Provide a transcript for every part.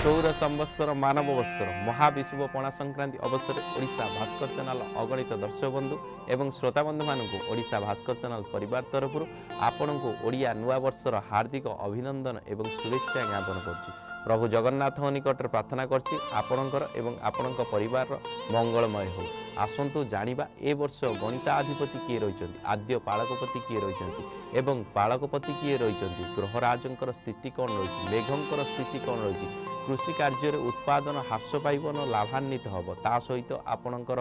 सौर संवत्सर मानव वत्सर महाविशुभ पणा संक्रांति अवसर ओडिशा भास्कर चैनल अगणित दर्शक बंधु एवं श्रोता बंधु मानक ओडिशा भास्कर चैनल परिवार तरफ आपण को ओडिया नुआ वर्षर हार्दिक अभिनंदन एवं शुभेच्छा ज्ञापन करुच्ची। प्रभु जगन्नाथ निकट प्रार्थना करछि आपणकर एवं आपणक परिवार मंगलमय हो। आसंतु जानिबा ए वर्ष गणिताधिपति किए रहिचंती, आद्य पालकपति किए रहिचंती एवं पालकपति किए रहिचंती, ग्रहराजंकर स्थिति कौन रही, मेघंकर स्थिति कौन रही, कृषि कार्य उत्पादन ह्रास पाइब न लाभान्वित हम, ता सहित आपणकर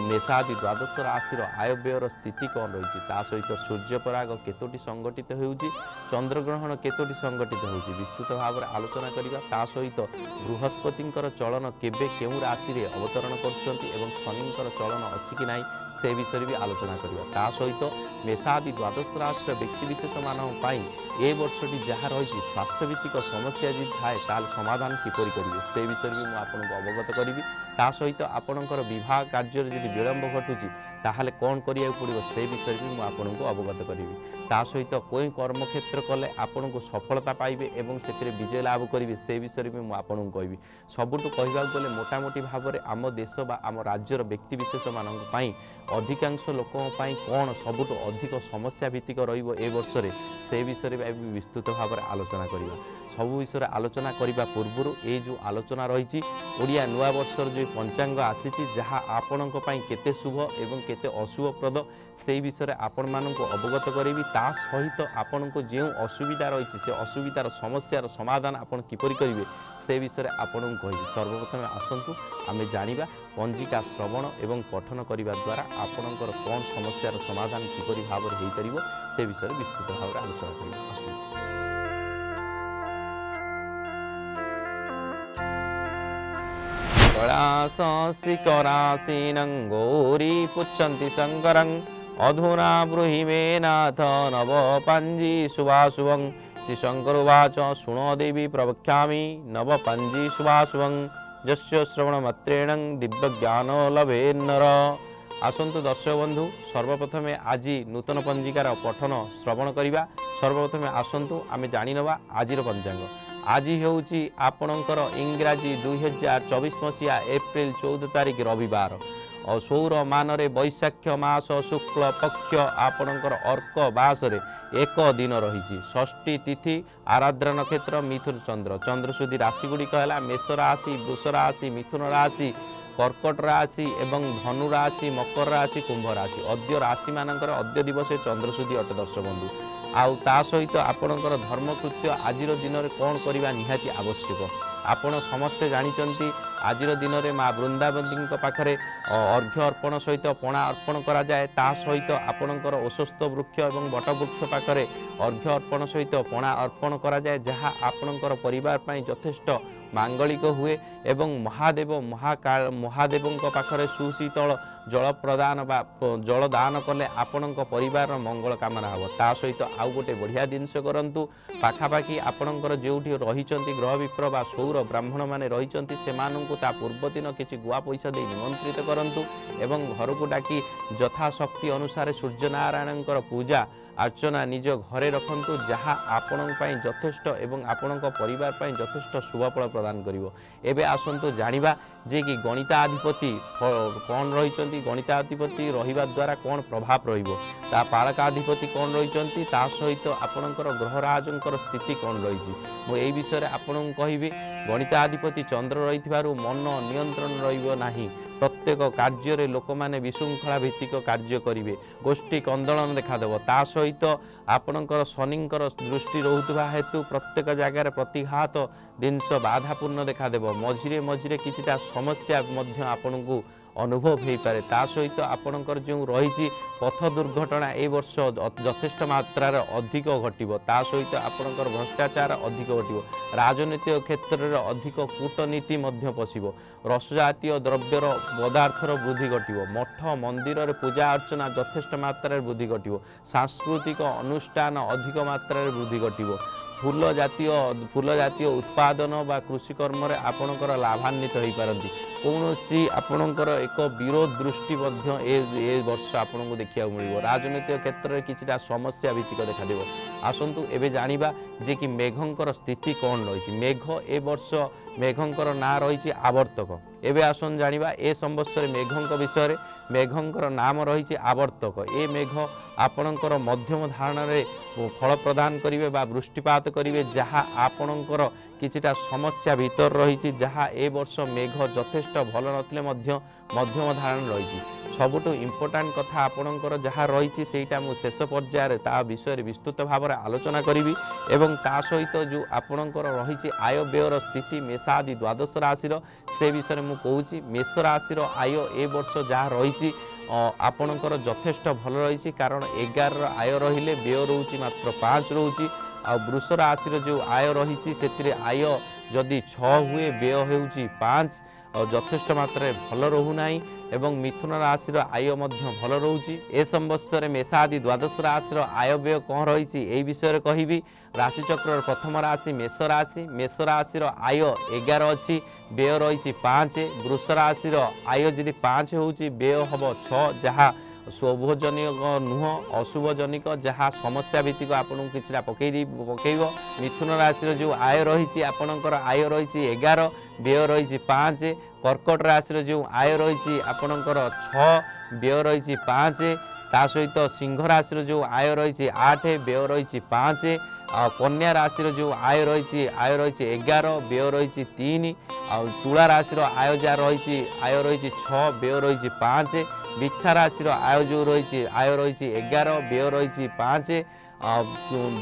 मेषादि द्वादश राशि आय व्ययर स्थिति कौन रही, ता सहित सूर्यपराग केतोटी संगठित होउची, चंद्रग्रहण केतोटी संगठित होउची विस्तृत भाव में आलोचना करिबा। ता सहित बृहस्पतिंकर चलन केबे केउ राशि रे अवतरण करछंती एवं शनिंकर चलन अछि कि नाही से विषय भी आलोचना करिबा। ता सहित मेषादि द्वादश राशि व्यक्ति विशेष मानक पई ए वर्षटी जहाँ रही स्वास्थ्य भित्तिक समस्या जी थाए ताल समाधान किपरि करिवे से विषय भी मुझे अवगत करी। ता सहित आपणकर विवाह कार्य यदि विलंब घटुची ताहले कौन करिया पड़िबो से विषय भी मुझे अवगत करी। ता सहित कोई कर्मक्षेत्र कले आपन को सफलता पाइबे एवं से विजय लाभ करेंगे से विषय भी मुझे कहबी। सबुठु कहवा गले मोटामोटी भाव में आम देश बा आम राज्यर व्यक्ति विशेष मानी अधिकांश लोकों कौन सबुठु अधिक समस्या भित्तिक रहिबो ए वर्ष से विषय में विस्तृत भाव में आलोचना करिबा। सब विषय आलोचना करने पूर्व ये जो आलोचना रही ओडिया नुआ वर्षर जो पंचांग आसी जहाँ आपण केते शुभ एवं केते अशुभप्रद से विषय आपण मानक अवगत करी। ता सहित आपण को जो असुविधा रही से असुविधार समस्यार समाधान आपण किपरि करिवे से विषय आपण कहबी। सर्वप्रथम आसंतु आमे जानिबा पंजिका श्रवण एवं पठन करिबा द्वारा आपणकर कौन समस्यार समाधान किपरि भाव में हो पारिबो से विषय विस्तृत भाव में आलोचना करिबा। आसंतु शिखरासीनं गौरी पुच्छन्ति शंकरं अधुना ब्रूहि मे नाथ नव पांजी शुभाशुभं। श्री शंकर उवाच शृणो देवी प्रवक्ष्यामि नव पांजी शुभाशुभं यस्य श्रवणमात्रेण दिव्यज्ञान लभेन्नर। आसंतु दर्शक बंधु सर्वप्रथमे आज नूतन पंजिकार पठन श्रवण करिबा। सर्वप्रथमे आसंतु आमे जानि नबा आजिर पंचांग। आज होउची आपणकर इंग्राजी 2024 मसीहा एप्रिल 14 तारिख रविवार और सौर मानरे वैशाख मास शुक्ल पक्ष आपणकर अर्क बासरे एक दिन रही। षष्ठी तिथि आराध्र नक्षत्र मिथुन चंद्र चंद्रशुद्धि राशि गुड़िक है मेष राशि, वृष राशि, मिथुन राशि, कर्कट राशि एवं धनु राशि, मकर राशि, कुंभ राशि। अद्य राशि मानकर अद्य दिवस चंद्रशुद्धि अटे दर्शक बंधु। आउ ता सहित आपणकर धर्मकृत्य आजिर दिन में कौन करवा निहाती आवश्यक। आपण समस्ते जानिचंती आजिर दिन में माँ वृंदावती पाखरे अर्घ्य अर्पण सहित पणा अर्पण करा जाए। ता सहित आपणकर ओषस्थ वृक्ष एवं बटवृक्ष पाखरे अर्घ्य अर्पण सहित पणा अर्पण करा जाए जहाँ आपणकर परिवार पाई यथेष्ट मांगलिक हुए एवं महादेव पाखरे सुशीतल जल प्रदान बा जल दान कले आपण परिवार मंगल कामना हम। ता सहित आउ गोटे बढ़िया जिनस करंतु पाखापाखि आपणकर जोठी रहिचंती ग्रह विप्र बा सौर ब्राह्मण माने रहिचंती सेमानंकु ता पूर्व दिन किछि गुआ पैसा दे निमंत्रित करंतु एवं घर को डाकी यथाशक्ति अनुसार सूर्य नारायणकर पूजा अर्चना निज घरे रखंतु जहाँ आपण पई यथेष्ट एवं आपण परिवार पई यथेष्ट शुभफल प्रदान करिवो। एबे आसंतु जानिबा जे कि गणिताधिपति कौन रही, गणिताधिपति रहिबा द्वारा कौन प्रभाव रहिबो, ता पालकाधिपति कौन रही, ता सहित आपणकर ग्रहराजंकर स्थिति कौन रही। मु एई विषय आपन कहबी गणिताधिपति चंद्र रही मन नियंत्रण रहिबो नाही। प्रत्येक कार्य लोक मैंने विशृंखला भित्तिक कार्य करेंगे, गोष्ठी कंदलन देखादेव। ता सहित आपणकर शनिंकर दृष्टि रोहुवा हेतु प्रत्येक जगार प्रतिघात जिनस बाधापूर्ण देखादेव। मझिरे मझिरे किछिटा समस्या मध्य आपन को अनुभव हो पारे। ता सहित आपणकर जो रही पथ दुर्घटना ए वर्ष यथेष्ट मात्रार अधिक घटिबो। ता सहित आपणकर भ्रष्टाचार अधिक घटिबो। राजनीतिक क्षेत्र में अधिक कूटनीति मध्य पशिबो। रस जातीय द्रव्यर पदार्थर वृद्धि घटिबो। मठ मंदिर रे पूजा अर्चना यथेष्ट मात्रार वृद्धि घटिबो। सांस्कृतिक अनुष्ठान अधिक मात्रार वृद्धि घटिबो। फूल जातीय उत्पादन बा कृषि कर्म रे आपणकर लाभान्वित हो पारंती। कौनसी आपणकर एक विरोध दृष्टि ए वर्ष आपको देखा मिल राजनैतिक क्षेत्र में किसी समस्या भित्तिक देखा आसतु एवं जाना जे कि मेघंकर स्थिति कौन रही मेघ ए वर्ष मेघंकर ना रही आवर्तक एवं आसन जाना ए संवत्सर मेघंक विषय मेघंकर नाम रही आवर्तक ए मेघ आपणकर मध्यम धारण में फल प्रदान करेंगे वृष्टिपात करेंगे जहाँ आपणकर किछिटा समस्या भीतर रही जहाँ ए वर्ष मेघ यथेष्ट भल नथिले मध्यम धारण रही सबुठु इम्पोर्टाट कथा आपणकर जहाँ रही सेटा मु शेष पर्यायर ता विषय विस्तृत भाव में आलोचना करी एवं ता सहित जो आपणकर रही आय व्ययर स्थिति मेषादि द्वादश राशि से विषय मु कहूँ मेष राशि आय ए वर्ष जहाँ रही आपणकर यथेष्ट भल रही कारण 11 आय रहिले व्यय रोचे मात्र 5 रोचे आ वृष राशि जो आय रही से आय जदि 6 हुए व्यय होउची 5 और यथेष्ट मात्रा भल रोना एवं मिथुन राशि आय भल रोचे ए संवत्सर मेषादि द्वादश राशि आय व्यय कौन रही यही विषय कहि राशिचक्र प्रथम राशि मेष राशि आय 11 अच्छी व्यय रही 5 वृष राशि आय जदि 5 होउची व्यय हम 6 जहाँ शुभजनिक नुह अशुभजनिक जहाँ समस्या भित्तिक आपन कि पकईब मिथुन राशि जो आय रही आपणकर आय रही 11 व्यय रही 5 कर्कट राशि जो आय रही आपणकर 6 व्यय रही 5 ता सहित सिंह राशि जो आय रही 8 व्यय रही 5 कन्या राशि जो आय रही 11 व्यय रही 3 तुला राशि आय जहाँ रही 6 व्यय रही 5 बिच्छा राशि आय जो रही आय रही 11 व्यय रही 5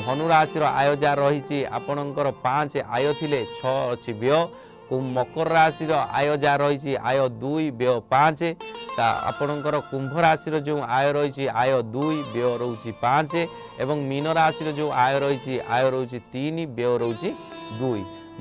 धनु राशि आय जहाँ रही आपणकर 5 आय थिले 6 अच्छी व्यय मकर राशि आय जहाँ रही आय 2 व्यय 5 आपणकर कुंभ राशि जो आय रही आय 2 व्यय रोचे 5 एवं मीन राशि जो आय रही आय रोचे 3 व्यय रोचे 2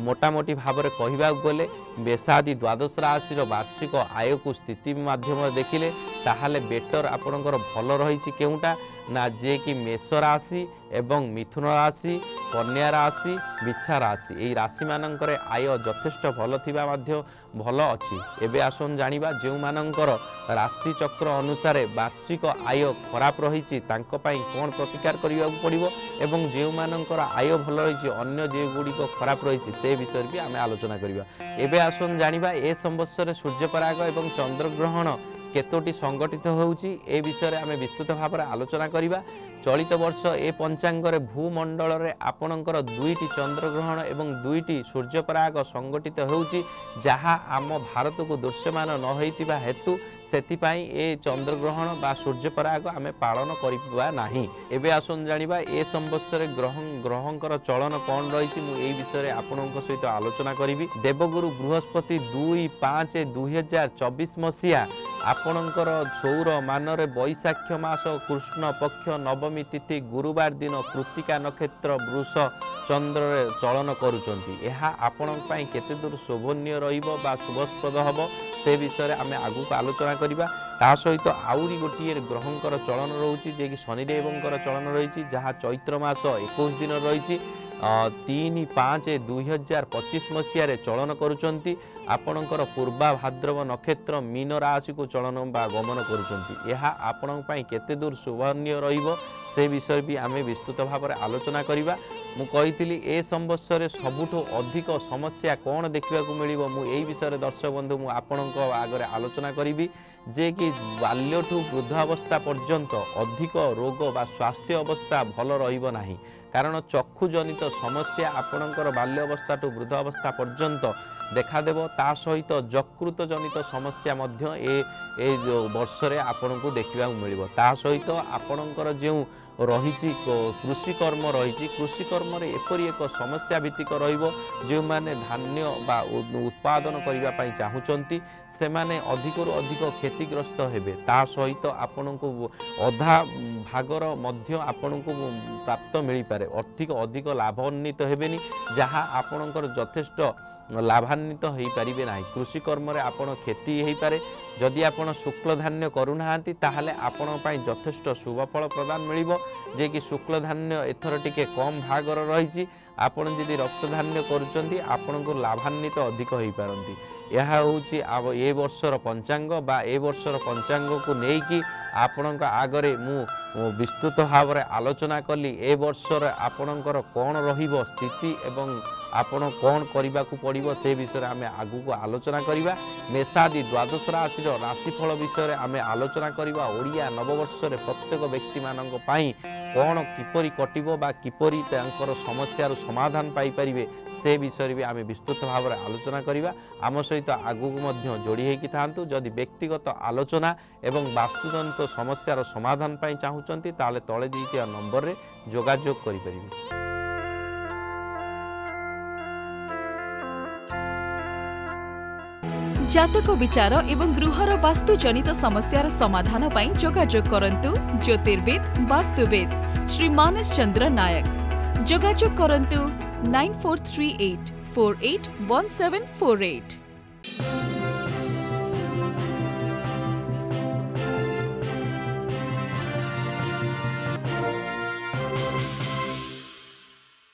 मोटामोटी भाव में कहवा गले मेषादि द्वादश राशि वार्षिक आय को स्थिति माध्यम देखिले ताहाले बेटर आपणकर भल रही केउटा ना जे कि मेष राशि एवं मिथुन राशि कन्या राशि बिच्छा राशि यही राशि मानकर आय यथेष्ट भल थिबा माध्य भल अच्छी एवं आसन जानिबा जो मानकर राशि चक्र अनुसार वार्षिक आय खराब रही कौन प्रतिकार करने पड़ो एवं जो मानकर आय भल रही अन्य जो गुड़िक खराब रही से विषय भी आम आलोचना करवा एवं आसन जानिबा ए संवत्सर सूर्यपराग एवं चंद्रग्रहण केतोटी संगठित होउची ए विषय आम विस्तृत भाव में आलोचना करवा चलित वर्ष ए पंचांगर भूमंडल रे आपणकर 2टी चंद्रग्रहण एवं 2टी सूर्यपराग संगठित होउची जहाँ आम भारत को दृश्यमान न होइतिबा हेतु सेतिपाई ए चंद्रग्रहण बा सूर्यपराग आम पालन करिबा नाही एबे आसन जानिबा ए संवत्सर ग्रहंकर चलन कौन रही मुझे विषय आपणक सहित आलोचना करी देवगुरु बृहस्पति 2/5/2024 मसीहा आपणकर सौर मानरे वैशाख मास कृष्ण पक्ष नवमी तिथि गुरुवार दिन कृत्तिका नक्षत्र वृष चंद्र चलन करुचंती यह आपण केते दूर शोभनीय रहिबो बा शुभस्पद हबो से विषय आम आगु आलोचना करवा ता सहित आउरी गोटे ग्रहंकर चलन रोची जे कि शनिदेवंकर चलन रही जहाँ चैत्र मास 21 दिन रही 3/5/2025 मसीह चलन करुचंती आपणकर पूर्वा भाद्रव नक्षत्र मीन राशि को चलन बा गमन करुचंती यह आपण केते दूर शोभनीय रहिबो से विषय भी आम विस्तृत भाव में आलोचना करवा मु कही ए संवत्सर सबुठु अधिक समस्या कौन देखा मिलिबो मु एई विषय दर्शक बंधु मु आपणक आगे आलोचना करी जे कि बाल्यठू वृद्धावस्था पर्यंत अधिक रोग बा स्वास्थ्य अवस्था भल रहिबो नाही कारण चक्षुजनित समस्या आपणकर बाल्य अवस्था टू वृद्ध अवस्था पर्यंत देखादेव ता सहित यकृत जनित समस्या मध्य ए वर्ष रे आपन को देखा मिल ता सहित आपणकर जो रही कृषि कर्म रही कृषि कर्म एपरी एक समस्या भित्तिक जो माने धान्य बा उत्पादन करने चाहूँगी से माने अधिकरु अधिक क्षतिग्रस्त हेबे ता सहित आपन को अधा भागर मध्य आपन को प्राप्त मिल पारे आर्थिक अधिक लाभान्वित हेबेनी जहाँ आपणकर यथेष्ट लाभान्वित हो पारे ना कृषि कर्म आपड़ क्षति हो पारे जदि आपड़ शुक्ल धान्य करूना ताहले आपण यथेष्ट शुभफल प्रदान मिल जे कि शुक्ल धान्य एथर टिके कम भागर रही आपड़ जदि रक्त धान्य करुँच आपन को लाभान्वित अधिक हो पारती यह होची ए वर्षर पंचांग बा ए वर्षर पंचांग को लेकिन आपणक आगरे मु विस्तृत भाव में आलोचना कली ए वर्षर आपणकर कौन रहिबो स्थिति एवं आपण कौन करने को पड़ो से विषय में आम आगू को आलोचना करवा। मेषादि द्वादश राशि राशिफल विषय में आम आलोचना करवा। ओडिया नववर्ष प्रत्येक व्यक्ति मानक पई कौन किपरि कटिबो बा किपरि तांकर समस्यार समाधान पाई परिबे से विषय भी आम विस्तृत भाव में आलोचना करवा। आम सहित आगू को जोड़ी होकी थांतु। जदि व्यक्तिगत आलोचना एवं वास्तुजनित समस्यार समाधान पाई चाहूचंती ताले तळे दिथिया नंबर रे जोगाजोग करि परिबे। जातक विचार एवं गृहर वास्तु जनित समस्यार समाधान पाई जोगाजोग करंतु ज्योतिर्विद वास्तुविद श्री मानस चंद्र नायक। जोगाजोग करंतु 9438 481748।